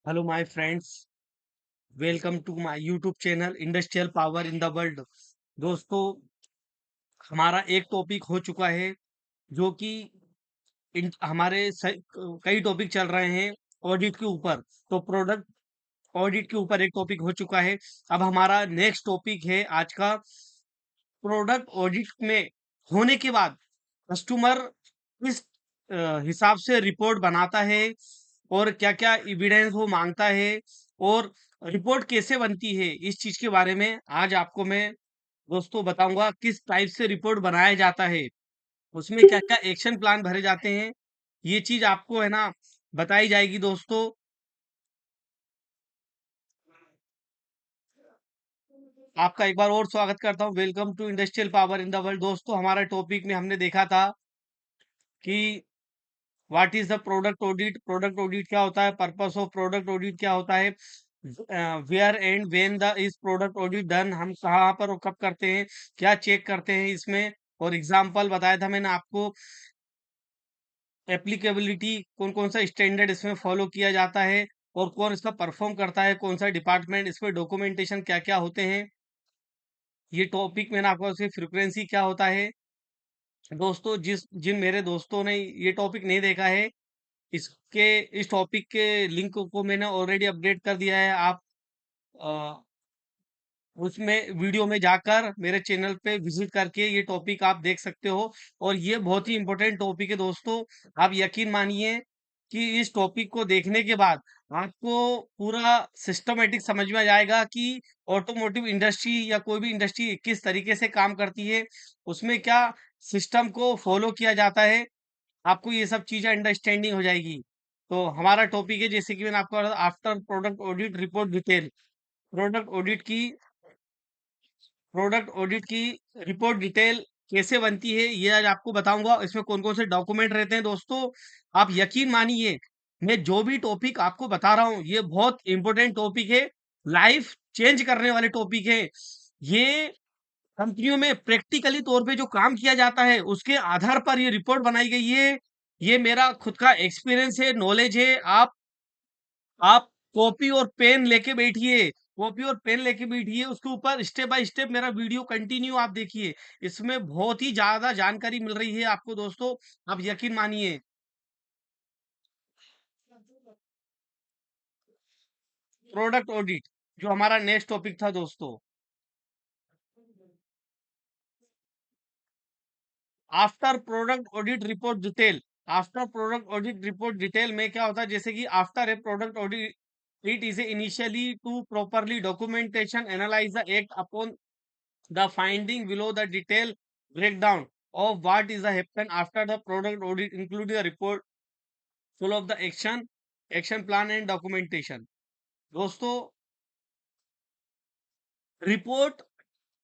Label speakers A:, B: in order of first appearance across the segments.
A: Hello my friends, welcome to my YouTube channel industrial power in the world. दोस्तों, हमारा एक topic हो चुका है जो कि कई टॉपिक चल रहे हैं ऑडिट के ऊपर। तो प्रोडक्ट ऑडिट के ऊपर एक टॉपिक हो चुका है। अब हमारा नेक्स्ट टॉपिक है आज का, प्रोडक्ट ऑडिट में होने के बाद कस्टमर किस हिसाब से रिपोर्ट बनाता है और क्या-क्या एविडेंस वो मांगता है और रिपोर्ट कैसे बनती है, इस चीज के बारे में आज आपको मैं दोस्तों बताऊंगा। किस टाइप से रिपोर्ट बनाया जाता है, उसमें क्या-क्या एक्शन प्लान भरे जाते हैं, ये चीज आपको है ना बताई जाएगी दोस्तों। आपका एक बार और स्वागत करता हूँ। Welcome to industrial power in the world. दोस्तों, हमारा टॉपिक में हमने देखा था कि what is the product audit, product audit क्या होता है, पर्पस ऑफ प्रोडक्ट ऑडिट क्या होता है, where and when the is product audit done, हम कहाँ पर और कब करते हैं, क्या चेक करते हैं इसमें। और एग्जांपल बताया था मैंने आपको, एप्लीकेबिलिटी कौन कौन सा स्टैंडर्ड इसमें फॉलो किया जाता है और कौन इसका परफॉर्म करता है, कौन सा डिपार्टमेंट, इसमें डॉक्यूमेंटेशन क्या क्या होते हैं, ये टॉपिक मैंने आपको, उसकी फ्रीक्वेंसी क्या होता है। दोस्तों, जिन मेरे दोस्तों ने ये टॉपिक नहीं देखा है, इसके इस टॉपिक के लिंक को मैंने ऑलरेडी अपडेट कर दिया है। आप अ, उसमें वीडियो में जाकर मेरे चैनल पे विजिट करके ये टॉपिक आप देख सकते हो। और ये बहुत ही इंपॉर्टेंट टॉपिक है दोस्तों। आप यकीन मानिए कि इस टॉपिक को देखने के बाद आपको पूरा सिस्टमेटिक समझ में आ जाएगा कि ऑटोमोटिव इंडस्ट्री या कोई भी इंडस्ट्री किस तरीके से काम करती है, उसमें क्या सिस्टम को फॉलो किया जाता है। आपको ये सब चीजें अंडरस्टैंडिंग हो जाएगी। तो हमारा टॉपिक है, जैसे कि मैंने आपको after product audit report detail, product audit की प्रोडक्ट ऑडिट की रिपोर्ट डिटेल कैसे बनती है, ये आज आपको बताऊंगा। इसमें कौन कौन से डॉक्यूमेंट रहते हैं दोस्तों। आप यकीन मानिए, मैं जो भी टॉपिक आपको बता रहा हूँ ये बहुत इंपॉर्टेंट टॉपिक है, लाइफ चेंज करने वाले टॉपिक है। ये कंपनियों में प्रैक्टिकली तौर पे जो काम किया जाता है उसके आधार पर ये रिपोर्ट बनाई गई है। ये मेरा खुद का एक्सपीरियंस है, नॉलेज है। आप कॉपी और पेन लेके बैठिए, कॉपी और पेन लेके बैठिए, उसके ऊपर स्टेप बाय स्टेप मेरा वीडियो कंटिन्यू आप देखिए। इसमें बहुत ही ज्यादा जानकारी मिल रही है आपको दोस्तों, आप यकीन मानिए। प्रोडक्ट ऑडिट जो हमारा नेक्स्ट टॉपिक था दोस्तों, after product audit report detail. After product audit report detail में क्या होता है, जैसे कि after a product audit it is initially to properly documentation analyse the act upon the finding below the detailed breakdown of what is the happen after the product audit, including the report full of the action plan and documentation। दोस्तों, report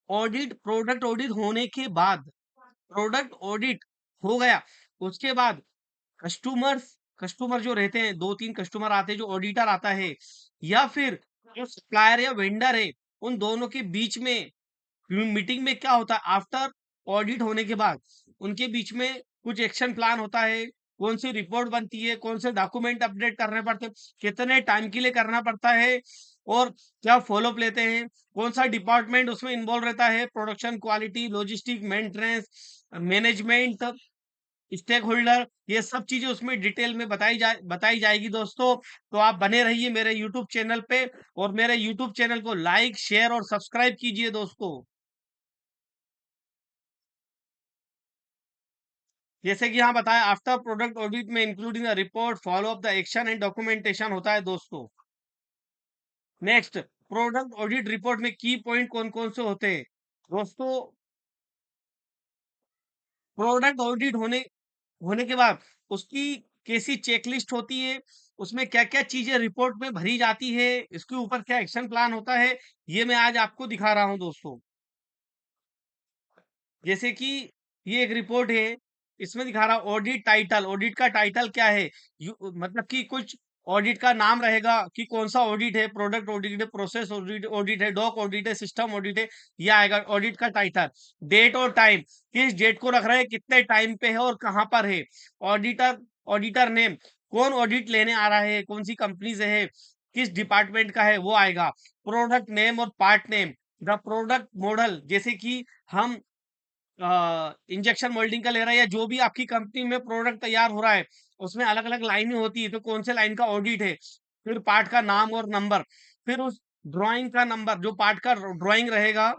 A: audit, product audit होने के बाद, product audit हो गया, उसके बाद customers customer जो रहते हैं, दो तीन कस्टमर आते हैं, जो ऑडिटर आता है या फिर जो सप्लायर या वेंडर है, उन दोनों के बीच में मीटिंग में क्या होता है, आफ्टर ऑडिट होने के बाद उनके बीच में कुछ एक्शन प्लान होता है, कौन सी रिपोर्ट बनती है, कौन से डॉक्यूमेंट अपडेट करने पड़ते हैं, कितने टाइम के लिए करना पड़ता है और क्या फॉलोअप लेते हैं, कौन सा डिपार्टमेंट उसमें इन्वॉल्व रहता है, production, quality, logistic, maintenance, management, stakeholder, ये सब चीजें उसमें डिटेल में बताई जाएगी दोस्तों। तो आप बने रहिए मेरे यूट्यूब चैनल पे और मेरे यूट्यूब चैनल को लाइक, शेयर और सब्सक्राइब कीजिए दोस्तों। जैसे कि यहाँ बताया, आफ्टर प्रोडक्ट ऑडिट में including the report, follow up the action and documentation होता है दोस्तों। नेक्स्ट, प्रोडक्ट ऑडिट रिपोर्ट में की पॉइंट कौन कौन से होते हैं दोस्तों। प्रोडक्ट ऑडिट होने होने के बाद उसकी कैसी चेकलिस्ट होती है, उसमें क्या क्या चीजें रिपोर्ट में भरी जाती है, इसके ऊपर क्या एक्शन प्लान होता है, ये मैं आज आपको दिखा रहा हूं दोस्तों। जैसे कि ये एक रिपोर्ट है, इसमें दिखा रहा ऑडिट टाइटल, ऑडिट का टाइटल क्या है, मतलब कि कुछ ऑडिट का नाम रहेगा कि कौन सा ऑडिट है, प्रोडक्ट ऑडिट है, प्रोसेस ऑडिट ऑडिट है, डॉक ऑडिट है, सिस्टम ऑडिट है, ये आएगा ऑडिट का टाइटल। डेट और टाइम, किस डेट को रख रहे हैं, कितने टाइम पे है और कहाँ पर है। ऑडिटर ऑडिटर नेम, कौन ऑडिट लेने आ रहा है, कौन सी कंपनी से है, किस डिपार्टमेंट का है वो आएगा। प्रोडक्ट नेम और part name, the product model, जैसे कि हम इंजेक्शन मोल्डिंग का ले रहा है या जो भी आपकी कंपनी में प्रोडक्ट तैयार हो रहा है, उसमें अलग अलग लाइनें होती है, तो कौन से लाइन का ऑडिट है, फिर पार्ट का नाम और नंबर, फिर उस ड्राइंग का नंबर, जो पार्ट का ड्राइंग रहेगा,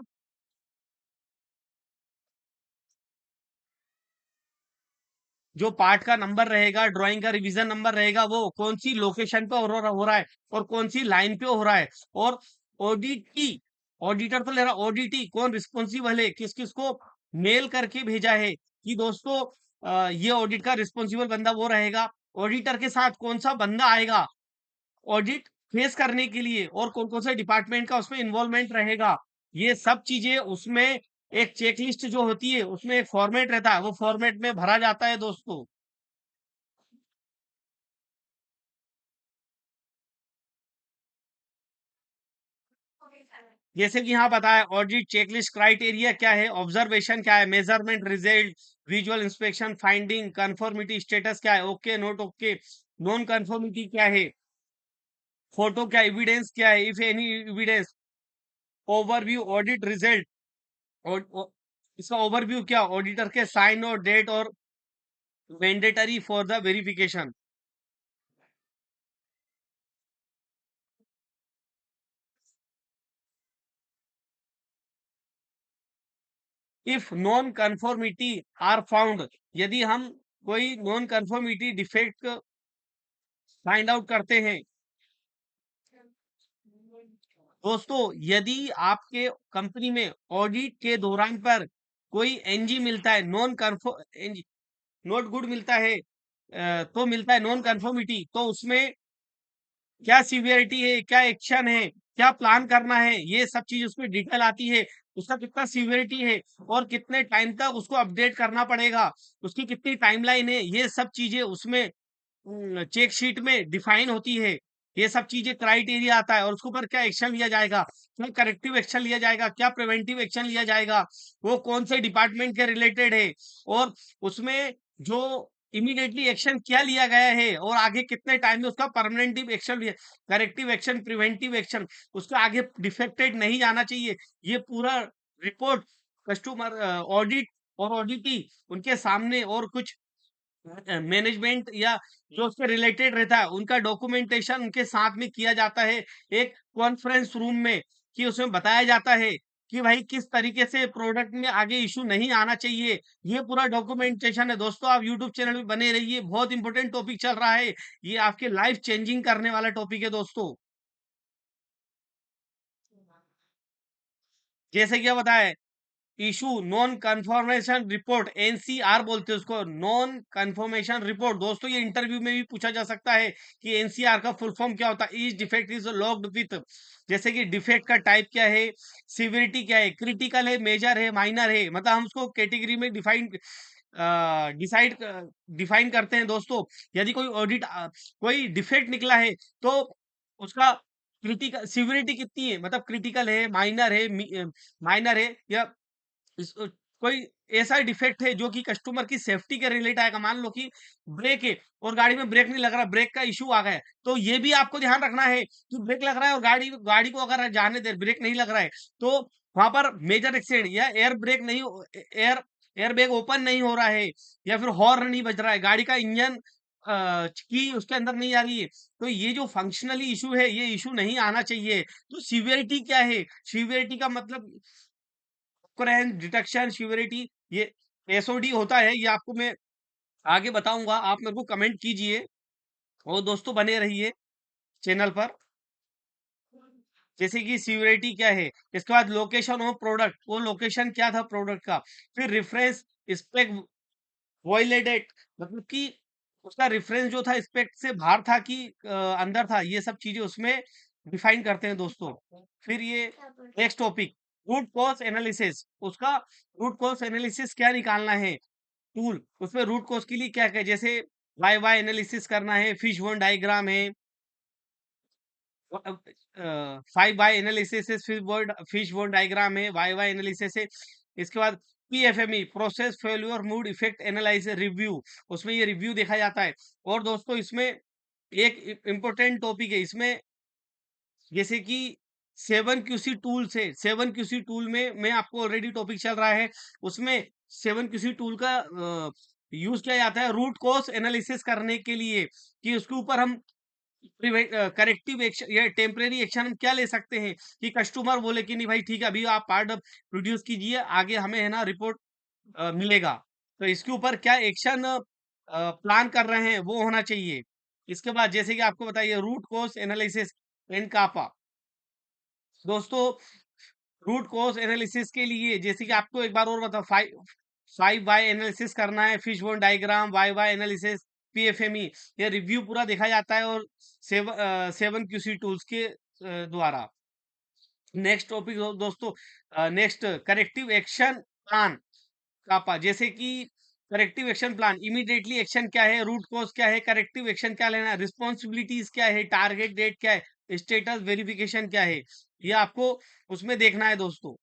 A: जो पार्ट का नंबर रहेगा, ड्राइंग का रिवीजन नंबर रहेगा, वो कौन सी लोकेशन पे हो रहा है और कौन सी लाइन पे हो रहा है, और ऑडिटी, ऑडिटर तो ले रहा, ऑडिटी कौन रिस्पॉन्सिबल है, किस किस को मेल करके भेजा है कि दोस्तों ये ऑडिट का रिस्पॉन्सिबल बंदा वो रहेगा, ऑडिटर के साथ कौन सा बंदा आएगा ऑडिट फेस करने के लिए, और कौन कौन से डिपार्टमेंट का उसमें इन्वॉल्वमेंट रहेगा, ये सब चीजें उसमें एक चेकलिस्ट जो होती है उसमें एक फॉर्मेट रहता है, वो फॉर्मेट में भरा जाता है दोस्तों। जैसे कि यहाँ बताया, ऑडिट चेकलिस्ट क्राइटेरिया क्या है, ऑब्जर्वेशन क्या है, measurement result, visual inspection finding, conformity status क्या है, okay note okay, non conformity क्या है, फोटो क्या, एविडेंस क्या है, if any evidence, overview audit result, और इसका ओवरव्यू क्या, ऑडिटर के साइन और डेट और mandatory for the verification. If non conformity are found, यदि हम कोई non conformity defect find out करते हैं, दोस्तों यदि आपके कंपनी में ऑडिट के दौरान पर कोई एनजी मिलता है, नॉन कन्फर्म नोट गुड मिलता है, तो मिलता है नॉन कंफर्मिटी, तो उसमें क्या सीवियरिटी है, क्या एक्शन है, क्या प्लान करना है, ये सब चीज उसमें डिटेल आती है, उसका कितना सीवियरिटी है और कितने टाइम तक उसको अपडेट करना पड़ेगा, उसकी कितनी टाइमलाइन है, ये सब चीजें उसमें चेक शीट में डिफाइन होती है। ये सब चीजें क्राइटेरिया आता है, और उसके ऊपर क्या एक्शन लिया जाएगा, क्या करेक्टिव एक्शन लिया जाएगा, क्या प्रिवेंटिव एक्शन लिया जाएगा, वो कौन से डिपार्टमेंट के रिलेटेड है, और उसमें जो इमीडिएटली एक्शन क्या लिया गया है, और आगे कितने टाइम में उसका परमानेंटिव एक्शन लिया, करेक्टिव एक्शन, प्रिवेंटिव एक्शन, उसका आगे डिफेक्टेड नहीं जाना चाहिए, ये पूरा रिपोर्ट कस्टमर ऑडिट और ऑडिटी उनके सामने, और कुछ मैनेजमेंट या जो उससे रिलेटेड रहता है उनका डॉक्यूमेंटेशन उनके साथ में किया जाता है एक कॉन्फ्रेंस रूम में, कि उसमें बताया जाता है कि भाई किस तरीके से प्रोडक्ट में आगे इशू नहीं आना चाहिए, ये पूरा डॉक्यूमेंटेशन है दोस्तों। आप यूट्यूब चैनल पे बने रहिए, बहुत इंपॉर्टेंट टॉपिक चल रहा है, ये आपके लाइफ चेंजिंग करने वाला टॉपिक है दोस्तों। जैसे क्या बताया, issue non confirmation report, NCR बोलते हैं उसको, नॉन कंफर्मेशन रिपोर्ट, दोस्तों ये इंटरव्यू में भी पूछा जा सकता है कि एनसीआर का फुल फॉर्म क्या होता है, each defect is logged with, जैसे कि डिफेक्ट का टाइप क्या है, सिविरिटी क्या है, क्रिटिकल है, मेजर है, माइनर है, मतलब हम उसको कैटेगरी में डिसाइड डिफाइन करते हैं दोस्तों। यदि कोई ऑडिट कोई डिफेक्ट निकला है, तो उसका क्रिटिकल सिविरिटी कितनी है, मतलब क्रिटिकल है, माइनर है, या कोई ऐसा डिफेक्ट है जो कि कस्टमर की सेफ्टी के रिलेट आएगा, मान लो कि ब्रेक है और गाड़ी में ब्रेक नहीं लग रहा, ब्रेक का इशू आ गया है, तो ये भी आपको ध्यान रखना है कि ब्रेक लग रहा है और गाड़ी गाड़ी को अगर जाने दे, ब्रेक नहीं लग रहा है, तो वहां पर मेजर एक्सीडेंट, या एयर ब्रेक नहीं, एयर एयर बैग ओपन नहीं हो रहा है, या फिर हॉर्न नहीं बज रहा है, गाड़ी का इंजन की उसके अंदर नहीं आ रही है, तो ये जो फंक्शनली इशू है, ये इशू नहीं आना चाहिए। तो सीवियरिटी क्या है, सीवियरिटी का मतलब क्रैंक डिटेक्शन सिवियरिटी, ये एसओडी होता है, ये आपको मैं आगे बताऊंगा, आप मेरे को कमेंट कीजिए और दोस्तों बने रहिए चैनल पर। जैसे कि सिवियरिटी क्या है, इसके बाद लोकेशन ऑफ प्रोडक्ट, वो लोकेशन क्या था प्रोडक्ट का, फिर रेफरेंस स्पेक वॉयलेटेड, मतलब कि उसका रेफरेंस जो था स्पेक से बाहर था कि अंदर था, ये सब चीजें उसमें डिफाइन करते हैं दोस्तों। फिर ये next topic, root cause analysis, उसका रूट कॉज एनालिसिस क्या निकालना है, टूल उसमें रूट कॉज के लिए क्या क्या, जैसे वाई वाई एनालिसिस करना है, फिश बोन डायग्राम है, 5 बाय एनालिसिस है, फिश बोन डायग्राम है, वाई वाई एनालिसिस है। इसके बाद PFME, process failure mode effect analysis review, उसमें ये रिव्यू देखा जाता है। और दोस्तों इसमें एक इम्पोर्टेंट टॉपिक है इसमें, जैसे कि 7QC टूल से 7QC टूल में आपको ऑलरेडी टॉपिक चल रहा है, उसमें 7QC टूल का यूज़ किया जाता है रूट कॉज़ एनालिसिस करने के लिए, कि उसके ऊपर हम करेक्टिव एक्शन या टेम्परेरी एक्शन हम क्या ले सकते हैं, कि कस्टमर बोले कि नहीं भाई ठीक है, अभी आप पार्ट प्रोड्यूस कीजिए, आगे हमें है ना रिपोर्ट मिलेगा। तो इसके ऊपर क्या एक्शन प्लान कर रहे हैं वो होना चाहिए। इसके बाद जैसे कि आपको बताइए रूट कॉज़ एनालिसिस एंड कापा। दोस्तों रूट कॉज़ एनालिसिस के लिए जैसे कि आपको एक बार और बताओ, 5 व्हाय एनालिसिस करना है, fishbone diagram, why why analysis, PFME, ये रिव्यू पूरा देखा जाता है और 7QC टूल्स के द्वारा। नेक्स्ट टॉपिक दोस्तों, नेक्स्ट करेक्टिव एक्शन प्लान कापा। जैसे कि corrective action plan, immediately action क्या है, रूट कॉज क्या है, करेक्टिव एक्शन क्या लेना है, रिस्पॉन्सिबिलिटीज क्या है, टारगेट डेट क्या है, स्टेटस वेरिफिकेशन क्या है, ये आपको उसमें देखना है दोस्तों।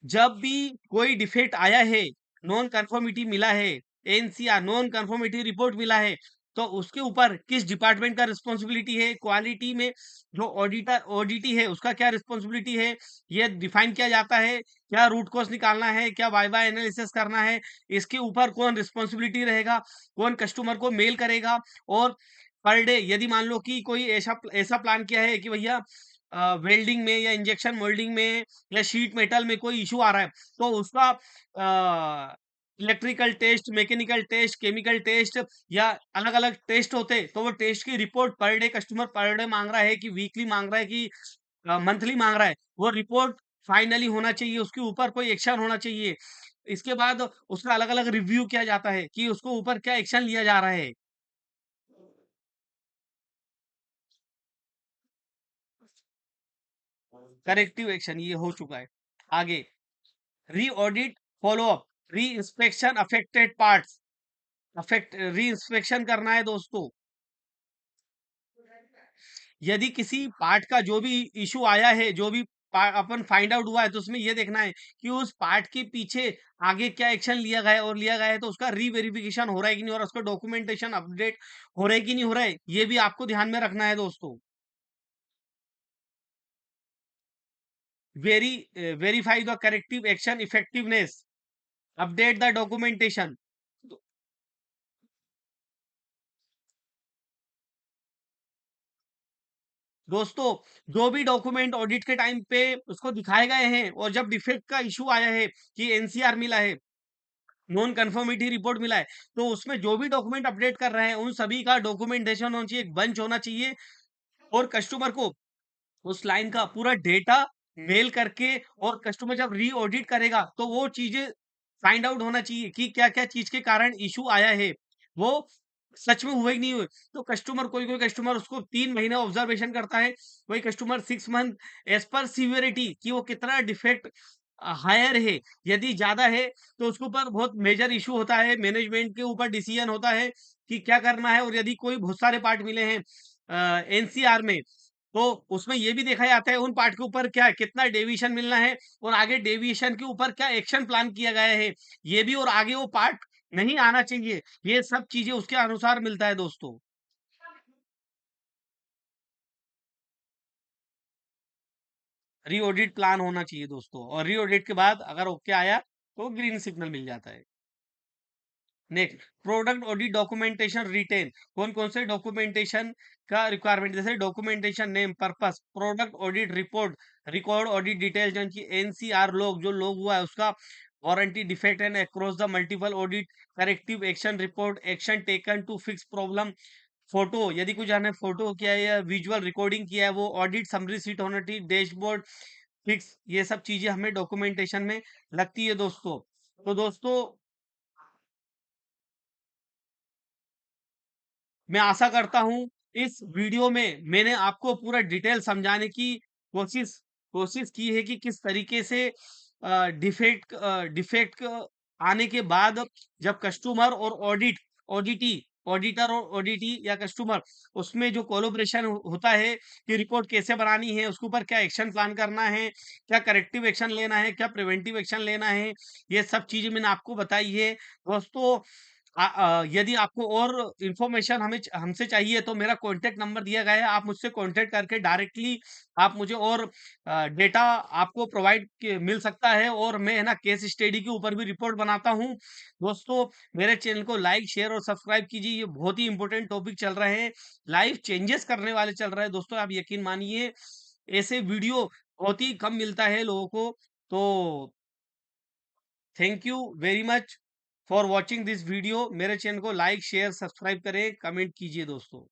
A: जब भी कोई डिफेक्ट आया है, नॉन कंफर्मिटी मिला है, एनसीआर नॉन कंफर्मिटी रिपोर्ट मिला है, तो उसके ऊपर किस डिपार्टमेंट का रिस्पॉन्सिबिलिटी है, क्वालिटी में जो ऑडिटी है उसका क्या रिस्पॉन्सिबिलिटी है, ये डिफाइन किया जाता है। क्या रूट कॉज निकालना है, क्या वाइवा एनालिसिस करना है, इसके ऊपर कौन रिस्पॉन्सिबिलिटी रहेगा, कौन कस्टमर को मेल करेगा, और पर डे यदि मान लो कि कोई ऐसा ऐसा प्लान किया है कि भैया वेल्डिंग में या इंजेक्शन मोल्डिंग में या शीट मेटल में कोई इशू आ रहा है, तो उसका electrical test, mechanical test, chemical test या अलग अलग टेस्ट होते, तो वो टेस्ट की report per day customer per day मांग रहा है कि वीकली मांग रहा है कि मंथली मांग रहा है, वो रिपोर्ट फाइनली होना चाहिए, उसके ऊपर कोई एक्शन होना चाहिए। इसके बाद उसका अलग अलग रिव्यू किया जाता है कि उसको ऊपर क्या एक्शन लिया जा रहा है। करेक्टिव एक्शन ये हो चुका है। आगे री ऑडिट, फॉलो अप, री इंस्पेक्शन अफेक्टेड पार्ट्स, अफेक्ट री इंस्पेक्शन करना है दोस्तों। यदि किसी पार्ट का जो भी इशू आया है, जो भी अपन फाइंड आउट हुआ है, तो उसमें ये देखना है कि उस पार्ट के पीछे आगे क्या एक्शन लिया गया है, और लिया गया है तो उसका रीवेरिफिकेशन हो रहा है कि नहीं हो रहा, उसका डॉक्यूमेंटेशन अपडेट हो रहा है कि नहीं हो रहा है, ये भी आपको ध्यान में रखना है दोस्तों। Very verify the corrective action effectiveness, update the documentation. दोस्तों जो भी डॉक्यूमेंट ऑडिट के टाइम पे उसको दिखाए गए हैं, और जब डिफेक्ट का इशू आया है कि एनसीआर मिला है, नॉन कंफर्मिटी रिपोर्ट मिला है, तो उसमें जो भी डॉक्यूमेंट अपडेट कर रहे हैं उन सभी का डॉक्यूमेंटेशन होना चाहिए, एक बंच होना चाहिए, और कस्टमर को उस लाइन का पूरा डेटा मेल करके, और कस्टमर जब री ऑडिट करेगा तो वो चीजें फाइंड आउट होना चाहिए कि क्या क्या चीज के कारण इशू आया है, वो सच में हुए कि नहीं हुए। तो कस्टमर, कोई कोई कस्टमर उसको 3 महीने ऑब्जर्वेशन करता है, कोई कस्टमर 6 मंथ, एज पर सीवियरिटी कि वो कितना डिफेक्ट हायर है। यदि ज्यादा है तो उसके ऊपर बहुत मेजर इशू होता है, मैनेजमेंट के ऊपर डिसीजन होता है कि क्या करना है। और यदि कोई बहुत सारे पार्ट मिले हैं एनसीआर में, तो उसमें ये भी देखा जाता है उन पार्ट के ऊपर क्या कितना डेविएशन मिलना है, और आगे डेविएशन के ऊपर क्या एक्शन प्लान किया गया है ये भी, और आगे वो पार्ट नहीं आना चाहिए, ये सब चीजें उसके अनुसार मिलता है दोस्तों। री ऑडिट प्लान होना चाहिए दोस्तों, और री ऑडिट के बाद अगर ओके आया तो ग्रीन सिग्नल मिल जाता है। Next product audit documentation written, कौन कौन से डॉक्यूमेंटेशन का रिक्वायरमेंट, जैसे documentation name, purpose, product audit report, record audit details, NCR log जो लॉग हुआ है उसका, warranty defect and across the multiple audit, corrective action report, action taken to fix problem, photo यदि कुछ आपने फोटो किया है या विजुअल रिकॉर्डिंग किया है, वो ऑडिट समरी सीट होना चाहिए, डैशबोर्ड फिक्स, ये सब चीजें हमें डॉक्यूमेंटेशन में लगती है दोस्तों। तो दोस्तों मैं आशा करता हूं इस वीडियो में मैंने आपको पूरा डिटेल समझाने की कोशिश कोशिश की है कि किस तरीके से डिफेक्ट डिफेक्ट आने के बाद जब कस्टमर और ऑडिटी ऑडिटर और ऑडिटी या कस्टमर, उसमें जो कोलोब्रेशन होता है कि रिपोर्ट कैसे बनानी है, उसके ऊपर क्या एक्शन प्लान करना है, क्या करेक्टिव एक्शन लेना है, क्या प्रिवेंटिव एक्शन लेना है, ये सब चीजें मैंने आपको बताई है दोस्तों। यदि आपको और इन्फॉर्मेशन हमसे चाहिए तो मेरा कॉन्टैक्ट नंबर दिया गया है, आप मुझसे कॉन्टैक्ट करके डायरेक्टली आप मुझे और डेटा आपको मिल सकता है, और मैं है ना केस स्टडी के ऊपर भी रिपोर्ट बनाता हूँ। दोस्तों, मेरे चैनल को लाइक, शेयर और सब्सक्राइब कीजिए, ये बहुत ही इंपॉर्टेंट टॉपिक चल रहे हैं, लाइफ चेंजेस करने वाले चल रहे हैं दोस्तों, आप यकीन मानिए ऐसे वीडियो बहुत ही कम मिलता है लोगों को। तो thank you very much for watching this video. मेरे चैनल को लाइक, शेयर, सब्सक्राइब करें, कमेंट कीजिए दोस्तों।